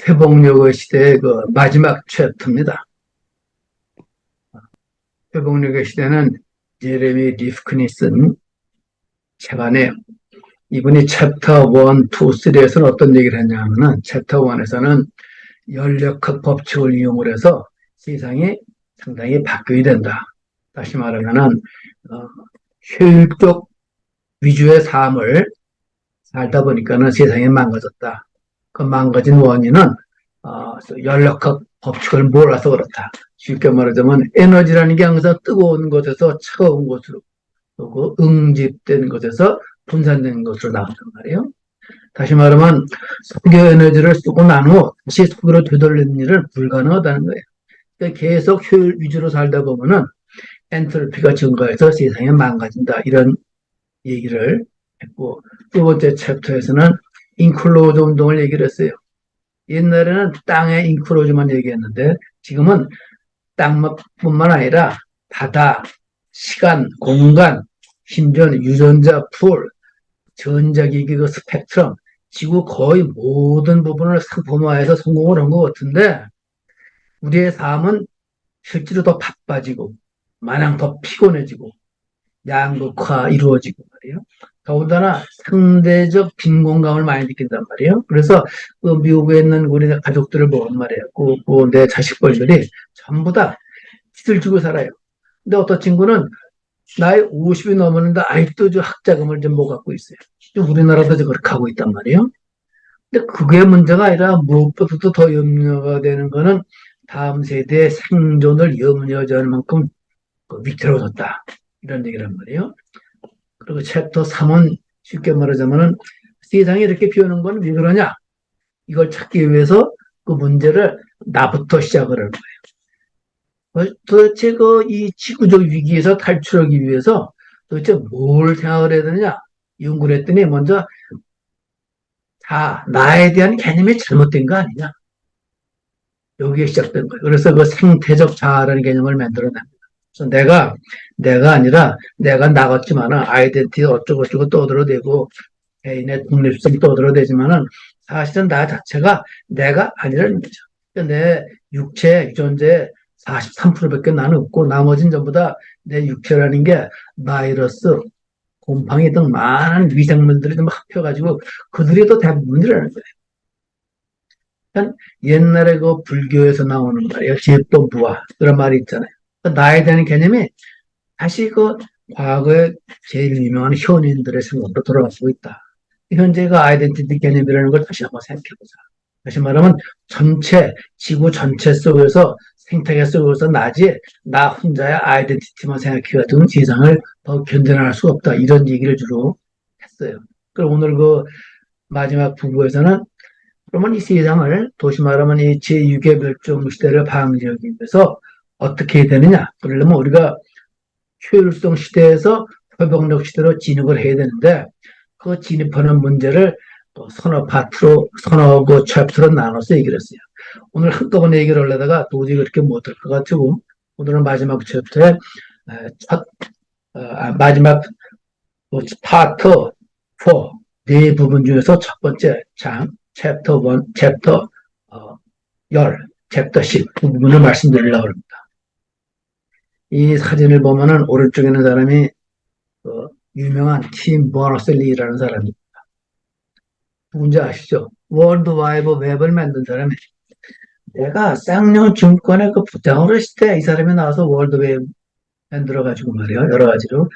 회복력의 시대의 그 마지막 챕터입니다. 회복력의 시대는 제레미 리프킨이 쓴 책안에 이분이 챕터 1, 2, 3에서는 어떤 얘기를 했냐면은 챕터 1에서는 연력학 법칙을 이용을 해서 세상이 상당히 바뀌어야 된다. 다시 말하면은 효율적 위주의 삶을 살다 보니까는 세상이 망가졌다. 그 망가진 원인은 연력학 법칙을 몰라서 그렇다. 쉽게 말하자면 에너지라는 게 항상 뜨거운 곳에서 차가운 곳으로 또 그 응집된 곳에서 분산된 것으로 나온단 말이에요. 다시 말하면 석유 에너지를 쓰고 난 후 다시 석유로 되돌리는 일은 불가능하다는 거예요. 그러니까 계속 효율 위주로 살다 보면은 엔트로피가 증가해서 세상이 망가진다. 이런 얘기를 했고, 두 번째 챕터에서는 인클로즈 운동을 얘기를 했어요. 옛날에는 땅의 인클로즈만 얘기했는데 지금은 땅뿐만 아니라 바다, 시간, 공간, 심지어 유전자 풀, 전자기기 그 스펙트럼, 지구 거의 모든 부분을 상품화해서 성공을 한 것 같은데 우리의 삶은 실제로 더 바빠지고 마냥 더 피곤해지고 양극화 이루어지고 말이에요. 더군다나 상대적 빈곤감을 많이 느낀단 말이에요. 그래서 그 미국에 있는 우리 가족들을 보면 말이에요. 내 자식뻘들이 전부 다 빚을 지고 살아요. 근데 어떤 친구는 나이 50이 넘었는데 아직도 저 학자금을 좀 못 갖고 있어요. 우리나라도 그렇게 하고 있단 말이에요. 근데 그게 문제가 아니라 무엇보다도 더 염려가 되는 거는 다음 세대의 생존을 염려하지 않을 만큼 위태로워졌다. 이런 얘기란 말이에요. 그리고 챕터 3은 쉽게 말하자면은 세상이 이렇게 비오는 건 왜 그러냐? 이걸 찾기 위해서 그 문제를 나부터 시작을 하는 거예요. 도대체 이 지구적 위기에서 탈출하기 위해서 도대체 뭘 생각을 해야 되느냐? 연구를 했더니 먼저 나에 대한 개념이 잘못된 거 아니냐? 여기에 시작된 거예요. 그래서 그 생태적 자아라는 개념을 만들어냅니다. 그래서 내가 아니라 내가 나 같지만은 아이덴티티 어쩌고저쩌고 떠들어대고 개인의 독립성 떠들어대지만은 사실은 나 자체가 내가 아니라는 거죠. 내 육체 존재 43%밖에 나는 없고 나머지는 전부 다 내 육체라는 게 바이러스, 곰팡이 등 많은 위생물들이 좀 합혀가지고 그들이 더 대부분이라는 거예요. 그러니까 옛날에 그 불교에서 나오는 말이에요. 제법부화 그런 말이 있잖아요. 나에 대한 개념이 다시 그 과거에 제일 유명한 현인들의 생각으로 돌아가고 있다. 현재가 아이덴티티 개념이라는 걸 다시 한번 생각해보자. 다시 말하면 지구 전체 속에서 생태계 속에서 나 혼자의 아이덴티티만 생각해가지고 세상을 더 견뎌낼 수 없다. 이런 얘기를 주로 했어요. 그럼 오늘 그 마지막 부부에서는 그러면 이 세상을 도시 말하면 이 제6의 멸종 시대를 방지하기 위해서 어떻게 해야 되느냐? 그러려면 우리가 효율성 시대에서 회복력 시대로 진입을 해야 되는데 그 진입하는 문제를 또 서너 그 챕터로 나눠서 얘기를 했어요. 오늘 한꺼번에 얘기를 하려다가 도저히 그렇게 못할 것 같고 오늘은 마지막 챕터에 마지막 파트 4 네 부분 중에서 첫 번째 장 챕터 1, 챕터 10, 챕터 10 그 부분을 말씀드리려고 합니다. 이 사진을 보면은 오른쪽에 있는 사람이 유명한 팀 버너슬리라는 사람입니다. 누군지 아시죠? 월드와이드 웹을 만든 사람이 내가 쌍용 증권의 그 부장으로 했을 때 이 사람이 나와서 월드웹 만들어가지고 말이에요. 여러 가지로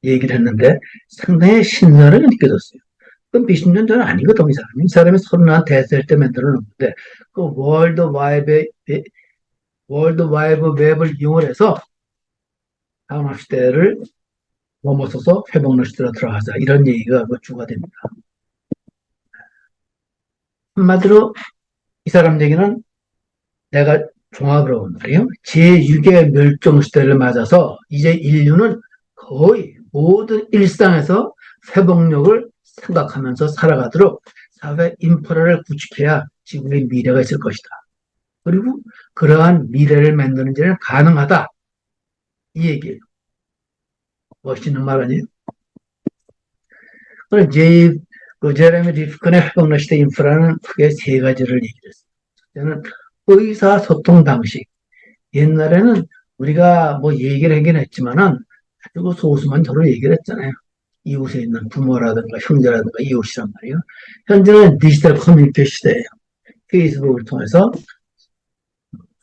얘기를 했는데 상당히 신선하게 느껴졌어요. 그 몇십 년 전은 아니거든, 이 사람이. 이 사람이 31 됐을 때 만들어 놓는데 그 월드와이드 웹을 이용을 해서 산업 시대를 넘어서서 회복력 시대로 들어가자. 이런 얘기가 주가 됩니다. 한마디로 이 사람 얘기는 내가 종합으로 본 말이에요. 제6의 멸종 시대를 맞아서 이제 인류는 거의 모든 일상에서 회복력을 생각하면서 살아가도록 사회 인프라를 구축해야 지구의 미래가 있을 것이다. 그리고 그러한 미래를 만드는 데는 가능하다. 이 얘기예요. 멋있는 말 아니에요? 그 제레미 리프컨의 회복력 시대 인프라는 크게 세 가지를 얘기를 했어요. 첫째는 의사소통 방식. 옛날에는 우리가 뭐 얘기를 하긴 했지만은 아주 소수만 서로 얘기를 했잖아요. 이웃에 있는 부모라든가 형제라든가 이웃이란 말이에요. 현재는 디지털 커뮤니케이션 시대예요. 페이스북을 통해서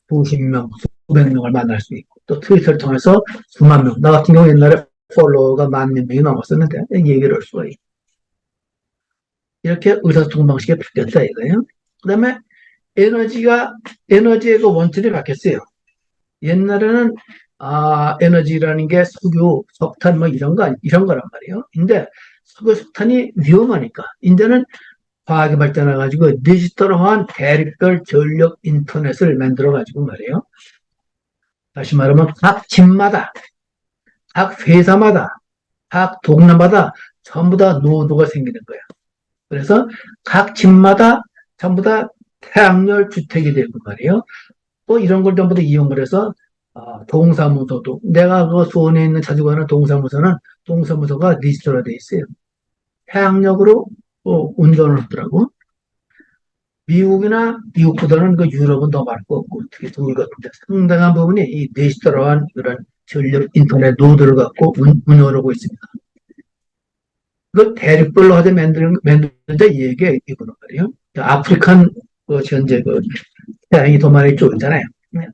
수십 명, 수백 명을 만날 수 있고, 또 트위터를 통해서 수만 명. 나 같은 경우 옛날에 팔로워가 10,000명이 넘었었는데 얘기를 할 수가 있고. 이렇게 의사소통 방식이 바뀌었다 이거예요. 그 다음에 에너지의 그 원천이 바뀌었어요. 옛날에는 에너지라는 게 석유, 석탄 뭐 이런 거란 말이에요. 근데 석유, 석탄이 위험하니까 이제는 과학이 발전해가지고 디지털화한 대륙별 전력 인터넷을 만들어가지고 말이에요. 다시 말하면 각 집마다, 각 회사마다, 각 동네마다 전부 다 노드가 생기는 거예요. 그래서 각 집마다 전부 다 태양열 주택이 되고 말이에요. 또 이런 걸 전부 다 이용을 해서 동사무소도 내가 그 수원에 있는 자주 가는 동사무소가 디지털화되어 있어요. 태양력으로 운전을 하더라고. 미국보다는 그 유럽은 더 많을 것 같고 특히 독일 같은데 상당한 부분이 이 디지털화한 그런 전력 인터넷 노드를 갖고 운영을 하고 있습니다. 그걸 대륙별로 하자 만드는데 이 얘기가 이거란 말이에요. 아프리칸 현재 태양이 더 많이 쪼이잖아요.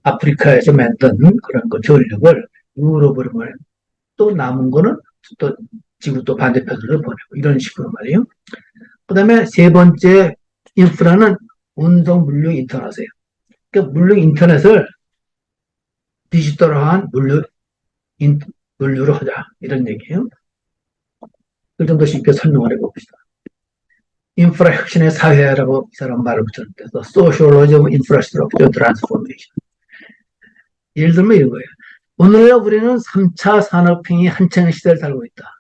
아프리카에서 만든 그런 그 전력을 유럽으로 보내고 또 남은 거는 또 지구 또 반대편으로 보내고 이런 식으로 말이에요. 그 다음에 세 번째 인프라는 운송 물류 인터넷이에요. 그러니까 물류 인터넷을 디지털화한 물류로 하자 이런 얘기예요. 그 정도 쉽게 설명을 해봅시다. 인프라 혁신의 사회라고 이 사람 말을 붙였는데 Sociology of Infrastructure Transformation. 예를 들면 이런 거예요. 오늘날 우리는 3차 산업혁명이 한창의 시대를 살고 있다.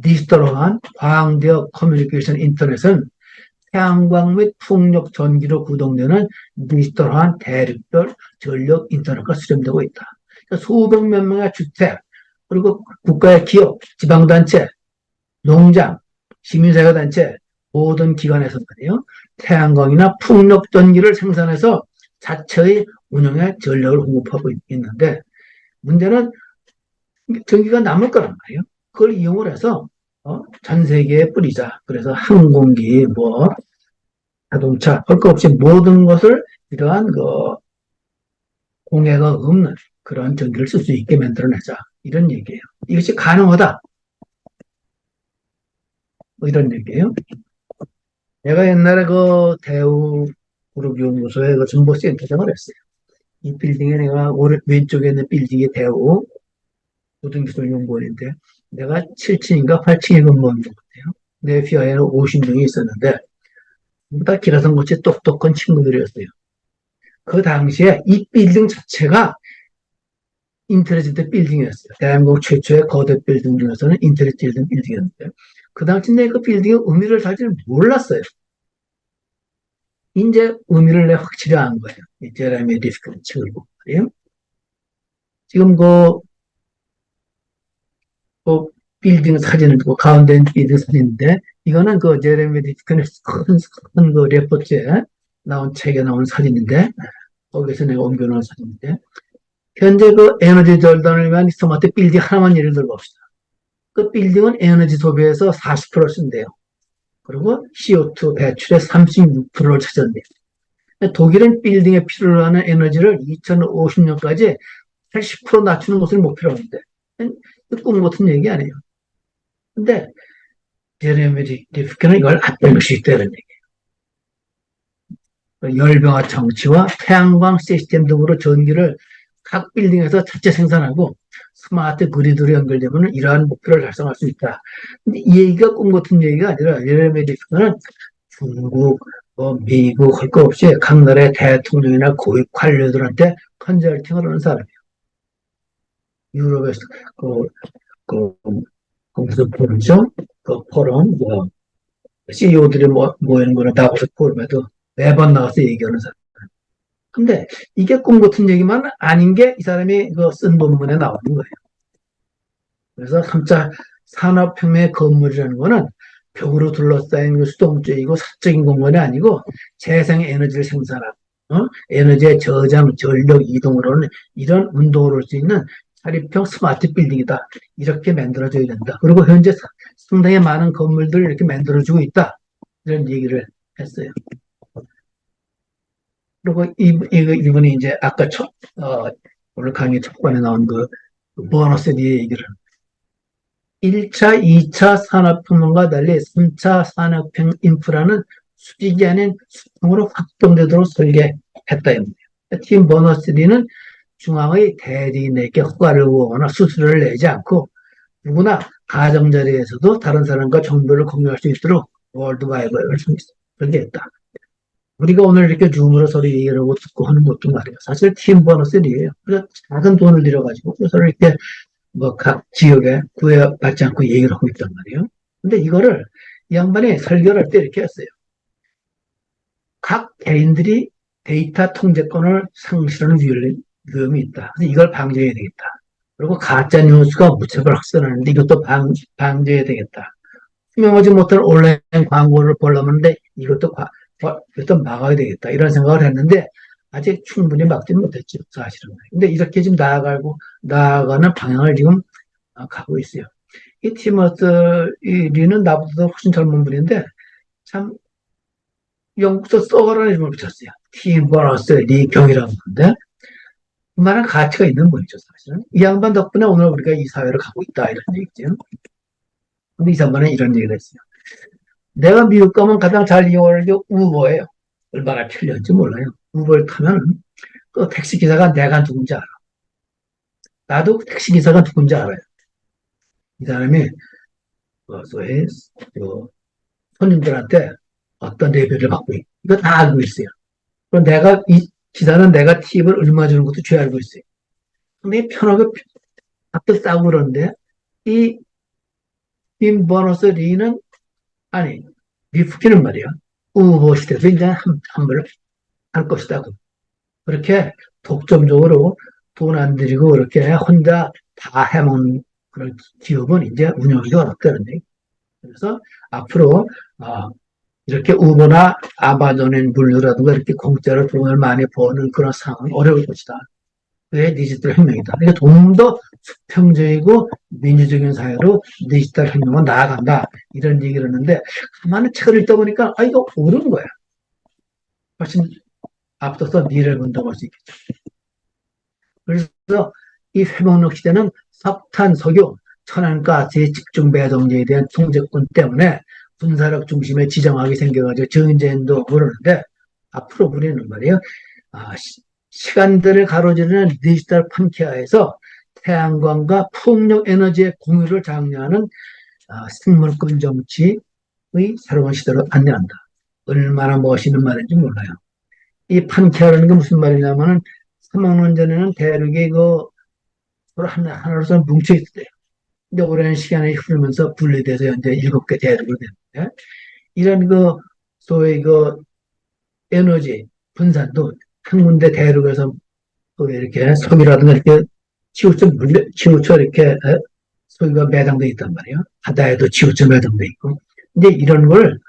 디지털화한 광대역 커뮤니케이션 인터넷은 태양광 및 풍력 전기로 구동되는 디지털화한 대륙별 전력 인터넷과 수렴되고 있다. 그러니까 수백몇 명의 주택, 그리고 국가의 기업, 지방단체, 농장, 시민사회단체, 모든 기관에서 말이에요. 태양광이나 풍력 전기를 생산해서 자체의 운영에 전력을 공급하고 있는데 문제는 전기가 남을 거란 말이에요. 그걸 이용을 해서 전 세계에 뿌리자. 그래서 항공기, 자동차, 할 것 없이 모든 것을 이러한 공해가 없는 그런 전기를 쓸 수 있게 만들어내자. 이런 얘기예요. 이것이 가능하다. 이런 얘기예요. 내가 옛날에 대우 그룹 연구소에 정보센터장을 했어요. 이 빌딩에 내가 왼쪽에 있는 빌딩이 대우 고등기술연구원인데 내가 7층인가 8층에 근무한 것 같아요. 내 휘하에는 50명이 있었는데 전부 다 기라성같이 똑똑한 친구들이었어요. 그 당시에 이 빌딩 자체가 인텔리전트 빌딩이었어요. 대한민국 최초의 거대 빌딩 중에서는 인텔리전트 빌딩이었는데 그 당시 내 그 빌딩의 의미를 사실 몰랐어요. 이제 의미를 내가 확실히 안 거예요. 제레미 리프컨의 책을 보고 말이에요. 지금 빌딩 사진을 두고 가운데 있는 빌딩 사진인데 이거는 제레미 리프컨의 큰 레포트에 나온 책에 나온 사진인데 거기서 내가 옮겨놓은 사진인데 현재 에너지 절단을 위한 스마트 빌딩 하나만 예를 들어 봅시다. 그 빌딩은 에너지 소비에서 40% 쓴대요. 그리고 CO2 배출의 36%를 차지한대요. 독일은 빌딩에 필요로 하는 에너지를 2050년까지 80% 낮추는 것을 목표로 하는데 꿈 같은 얘기 아니에요. 근데 제레미 리프컨은 이걸 안 뺄 수 있다는 얘기예요. 열병화 장치와 태양광 시스템 등으로 전기를 각 빌딩에서 자체 생산하고 스마트 그리드로 연결되면 이러한 목표를 달성할 수 있다. 근데 이 얘기가 꿈 같은 얘기가 아니라 제레미 리프컨은 중국, 미국 할 거 없이 각 나라의 대통령이나 고위 관료들한테 컨설팅을 하는 사람이에요. 유럽에서 무슨 포럼이죠? 포럼, CEO들이 모이는 거나 다보스 포럼에도 매번 나가서 얘기하는 사람. 근데 이게 꿈 같은 얘기만 아닌 게 이 사람이 쓴 논문에 나오는 거예요. 그래서 3차 산업혁명의 건물이라는 거는 벽으로 둘러싸인 그 수동적이고 사적인 공간이 아니고 재생 에너지를 생산하고 에너지의 저장, 전력 이동으로는 이런 운동을 할 수 있는 사립형 스마트 빌딩이다. 이렇게 만들어져야 된다. 그리고 현재 상당히 많은 건물들을 이렇게 만들어주고 있다. 이런 얘기를 했어요. 그리고 이분이 이제 아까 오늘 강의 첫번에 나온 그 보너스 얘기를 1차, 2차 산업혁명과 달리 3차 산업혁명 인프라는 수직이 아닌 수평으로 확동되도록 설계했다. 팀 버너스-리는 중앙의 대리인에게 허가를 구하거나 수수료를 내지 않고 누구나 가정 자리에서도 다른 사람과 정보를 공유할 수 있도록 월드와이드를 설계했다. 우리가 오늘 이렇게 줌으로 서로 얘기를 하고 듣고 하는 것도 말이에요. 사실 팀 버너스-리예요. 그래서 작은 돈을 들여가지고 서로 이렇게 뭐 각 지역에 구애받지 않고 얘기를 하고 있단 말이에요. 근데 이거를 이 양반이 설계를 할 때 이렇게 했어요. 각 개인들이 데이터 통제권을 상실하는 위험이 있다. 그래서 이걸 방지해야 되겠다. 그리고 가짜 뉴스가 무척을 확산하는데 이것도 방지해야 되겠다. 투명하지 못한 온라인 광고를 보려는데 이것도 막아야 되겠다. 이런 생각을 했는데 아직 충분히 막지는 못했죠. 사실은. 근데 이렇게 지금 나아가는 방향을 지금 가고 있어요. 이 티머스 리는 나보다 훨씬 젊은 분인데 참 영국서 써라는 이름을 붙였어요. 티머스-리 경이라는 건데 그만한 가치가 있는 분이죠. 사실은. 이 양반 덕분에 오늘 우리가 이 사회를 가고 있다 이런 얘기죠. 근데 이 양반은 이런 얘기를 했어요. 내가 미국 가면 가장 잘 이용하는 게 우버예요. 얼마나 편리한지 몰라요. 우버를 타면 그 택시기사가 내가 누군지 알아. 나도 택시기사가 누군지 알아요. 이 사람이 소위 손님들한테 어떤 레벨을 받고 있고 이거 다 알고 있어요. 그럼 이 기사는 내가 팁을 얼마 주는 것도 죄 알고 있어요. 근데 편하게 값도 싸고 그러는데 이팀 버너스-리는 아니 리프키는 말이야. 우버 시대도 이제 한번 할 것이다. 그렇게 독점적으로 돈 안 들이고 그렇게 혼자 다 해먹는 그런 기업은 이제 운영이 어렵다는 얘기. 그래서 앞으로 이렇게 우버나 아마존의 물류라든가 이렇게 공짜로 돈을 많이 버는 그런 상황은 어려울 것이다. 그게 디지털 혁명이다. 그러니까 좀 더 수평적이고 민주적인 사회로 디지털 혁명은 나아간다. 이런 얘기를 했는데 가만히 책을 읽다 보니까 이거 모르는 거야. 훨씬 앞서서 미래를 본다고 할 수 있겠죠. 그래서 이 회복력 시대는 석탄, 석유, 천연가스의 집중 배동제에 대한 통제권 때문에 군사력 중심의 지정학이 생겨가지고 전쟁도 그러는데 앞으로 우리는 말이에요. 시간들을 가로지르는 디지털 판케아에서 태양광과 풍력 에너지의 공유를 장려하는 생물권 정치의 새로운 시대로 안내한다. 얼마나 멋있는 말인지 몰라요. 이 판케아라는 게 무슨 말이냐면은 3억 년 전에는 대륙이 하나로서 뭉쳐있었대요. 근데 오랜 시간이 흐르면서 분리돼서 현재 7개 대륙으로 됐는데 이런 소위 에너지 분산도 한 군데 대륙에서 이렇게 석유라든가 이렇게 치우쳐 이렇게 석유가 매장돼 있단 말이에요. 바다에도 치우쳐 매장돼 있고. 근데 이런 걸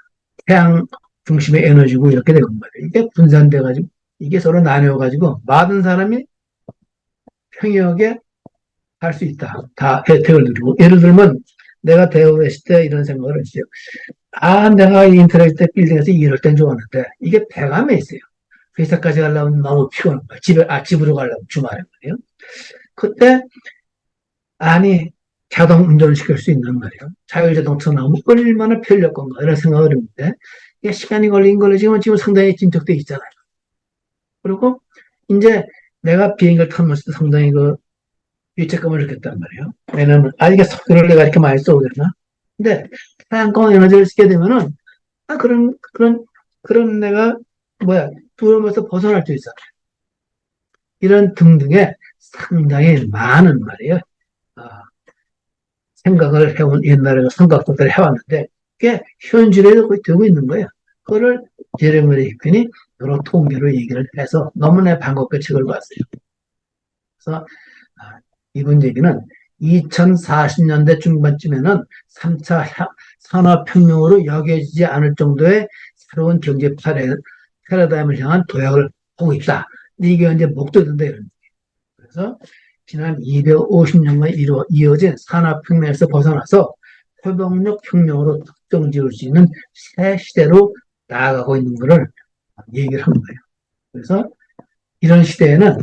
태양 중심의 에너지고 이렇게 되는 말이에요. 이게 분산돼가지고 이게 서로 나뉘어가지고 많은 사람이 평이하게 할 수 있다. 다 혜택을 누리고. 예를 들면 내가 대우에 있을 때 이런 생각을 했어요. 내가 인터넷 빌딩에서 일할 땐 좋았는데 이게 폐감에 있어요. 회사까지 가려면 너무 피곤한 거야. 집으로 가려면 주말에 말이에요. 그때 자동 운전을 시킬 수 있는 말이에요. 자율자동차 나오면 얼마나 편리할 건가 이런 생각을 했는데 이게 시간이 걸리지만 지금 상당히 진척돼 있잖아요. 그리고 이제 내가 비행기를 타면서 상당히 유체감을 느꼈단 말이에요. 왜냐면 이게 석유를 내가 이렇게 많이 써도 되나? 근데 태양광 에너지를 쓰게 되면은 그런 내가 두려움에서 벗어날 수 있어. 이런 등등의 상당히 많은 말이에요. 생각을 해온 옛날에 삼각도를 해왔는데 그게 현실에도 거의 되고 있는 거예요. 그거를 제레미 리핀이 여러 통계로 얘기를 해서 너무나 반갑게 책을 봤어요. 그래서 이분 얘기는 2040년대 중반쯤에는 3차 산업혁명으로 여겨지지 않을 정도의 새로운 경제 패러다임을 향한 도약을 하고 있다. 이게 이제 목도된다. 그래서 지난 250년간 이어진 산업혁명에서 벗어나서 회복력 혁명으로 특정 지을 수 있는 새 시대로 나아가고 있는 것을 얘기를 한 거예요. 그래서 이런 시대에는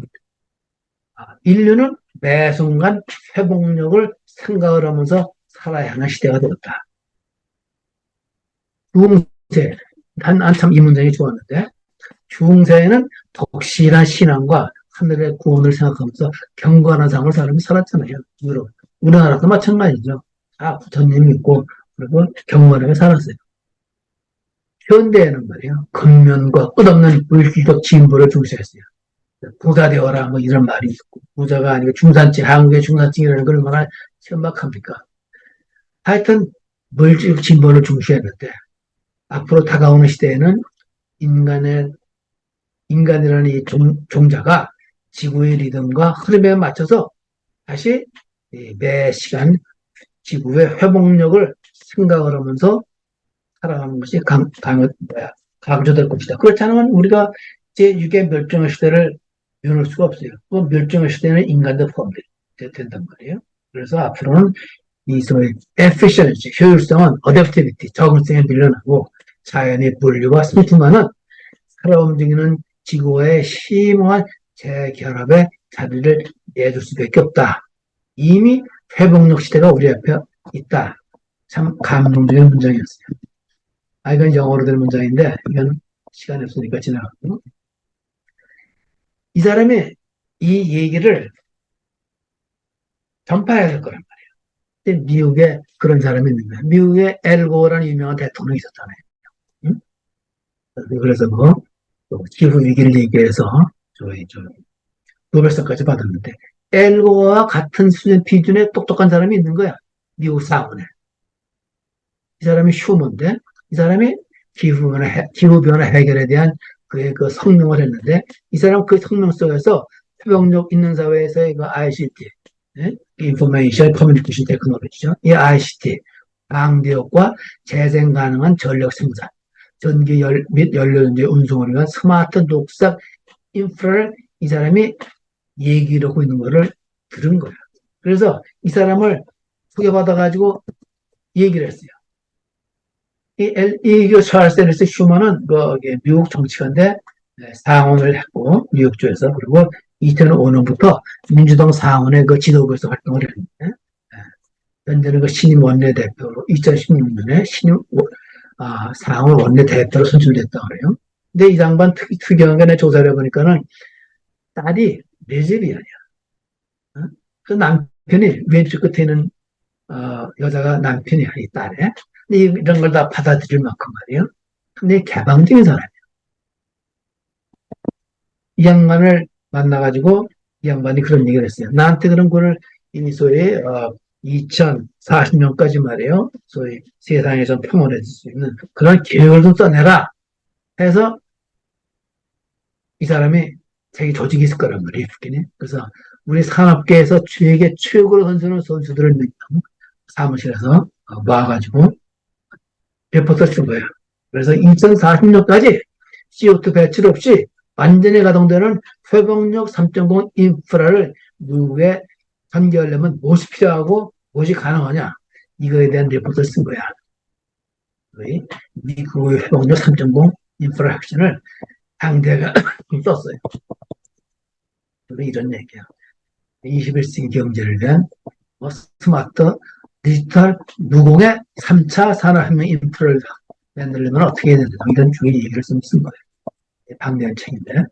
인류는 매 순간 회복력을 생각을 하면서 살아야 하는 시대가 되었다. 중세, 한참 이 문장이 좋았는데, 중세에는 독실한 신앙과 하늘의 구원을 생각하면서 경건한 삶을 사람이 살았잖아요. 유럽. 우리나라도 마찬가지죠. 다 부처님 믿고, 그리고 경건하게 살았어요. 현대에는 말이에요. 겉면과 끝없는 물질적 진보를 중시했어요. 부자 되어라, 뭐 이런 말이 있고, 부자가 아니고 중산층, 한국의 중산층이라는 걸 얼마나 천박합니까? 하여튼, 물질적 진보를 중시했는데, 앞으로 다가오는 시대에는 인간이라는 이 종자가 지구의 리듬과 흐름에 맞춰서 다시 매 시간 지구의 회복력을 생각을 하면서 살아가는 것이 강조될 것이다. 그렇지 않으면 우리가 제6의 멸종의 시대를 면할 수가 없어요. 그 멸종의 시대는 인간도 포함된단 말이에요. 그래서 앞으로는 이 소위 efficiency, 효율성은 adaptivity, 적응성에 밀려나고 자연의 분류와 승풍하는 살아 움직이는 지구와의 심오한 재결합에 자리를 내줄 수밖에 없다. 이미 회복력 시대가 우리 앞에 있다. 참 감동적인 문장이었어요. 이건 영어로 된 문장인데 이건 시간이 없으니까 지나갔고, 이 사람이 이 얘기를 전파해야 될 거란 말이에요. 근데 미국에 그런 사람이 있는 거예요. 미국에 엘고라는 유명한 대통령이 있었잖아요. 응? 그래서 뭐 기후 위기를 얘기해서 저희 노벨상까지 받았는데, 엘고와 같은 수준 비준의 똑똑한 사람이 있는 거야. 미국 상원에. 이 사람이 슈먼데, 이 사람이 기후변화 해결에 대한 그의 그 성명을 했는데, 이 사람 그 성명 속에서 회복력 있는 사회에서의 그 ICT, Information Communication Technology죠. 이 ICT, 방대역과 재생 가능한 전력 생산, 전기 및 연료전지 운송을 위한 스마트 녹색 인프라를 이 사람이 얘기를 하고 있는 거를 들은 거야. 그래서 이 사람을 소개받아가지고 얘기를 했어요. 이 찰스 앨리스 슈먼은 미국 정치가인데 상원을 했고, 뉴욕주에서. 그리고 2005년부터 민주당 상원의 그 지도부에서 활동을 했는데, 현재는 그 신임 원내대표로 2016년에 상원 원내대표로 선출됐다고 그래요. 근데 이 양반 특이한 게 내 조사를 해보니까는 딸이 레즈비언이야. 그 남편이 왼쪽 끝에 있는 여자가 남편이야, 이 딸에. 근데 이런 걸 다 받아들일 만큼 말이에요. 근데 개방적인 사람이야. 이 양반을 만나가지고 이 양반이 그런 얘기를 했어요. 나한테 그런 거를 이미 소위 2040년까지 말이에요. 소위 세상에서 평온해질 수 있는 그런 계획을 좀 써내라 해서 이 사람이 자기 조직이 있을 거란 말이에요. 그래서 우리 산업계에서 세계 최고로 선수는 선수들을 사무실에서 모아가지고 레포트를 쓴 거예요. 그래서 2040년까지 CO2 배출 없이 완전히 가동되는 회복력 3.0 인프라를 미국에 전개하려면 무엇이 필요하고 무엇이 가능하냐, 이거에 대한 레포트를 쓴 거야. 미국의 회복력 3.0 인프라 혁신을 당대가 썼어요. 이런 얘기야. 21세기 경제를 위한 스마트 디지털 무공의 3차 산업혁명 인프라를 만들려면 어떻게 해야 된다, 이런 주의 얘기를 쓴 거예요. 방대한 책인데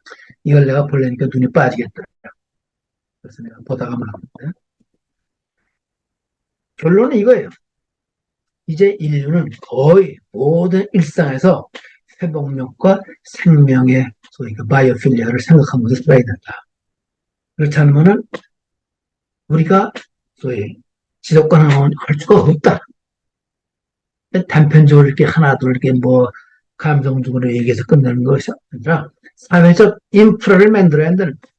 이걸 내가 보려니까 눈이 빠지겠더라. 그래서 내가 보다가 말았는데, 결론은 이거예요. 이제 인류는 거의 모든 일상에서 회복력과 생명의 소위 바이오필리아를 생각하면서 살아야 된다. 그렇지 않으면은 우리가 소위 지속 가능할 수가 없다. 단편적으로 이렇게 하나둘 이렇게 감성적으로 얘기해서 끝내는 것이 아니라 사회적 인프라를 만들어야 한다는 거예요.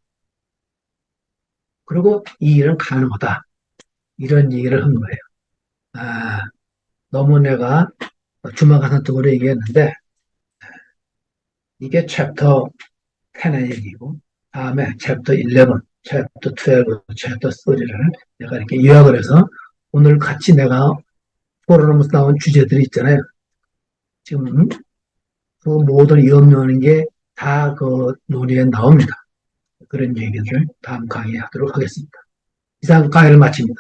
그리고 이 일은 가능하다. 이런 얘기를 한 거예요. 아, 너무 내가 주마가산톡으로 얘기했는데 이게 챕터 10의 얘기고 다음에 챕터 11, 챕터 12, 챕터 3를 내가 이렇게 요약을 해서 오늘 같이 내가 포럼에서 나온 주제들이 있잖아요. 지금 그 모든 염려하는 게 다 그 논의에 나옵니다. 그런 얘기를 다음 강의에 하도록 하겠습니다. 이상 강의를 마칩니다.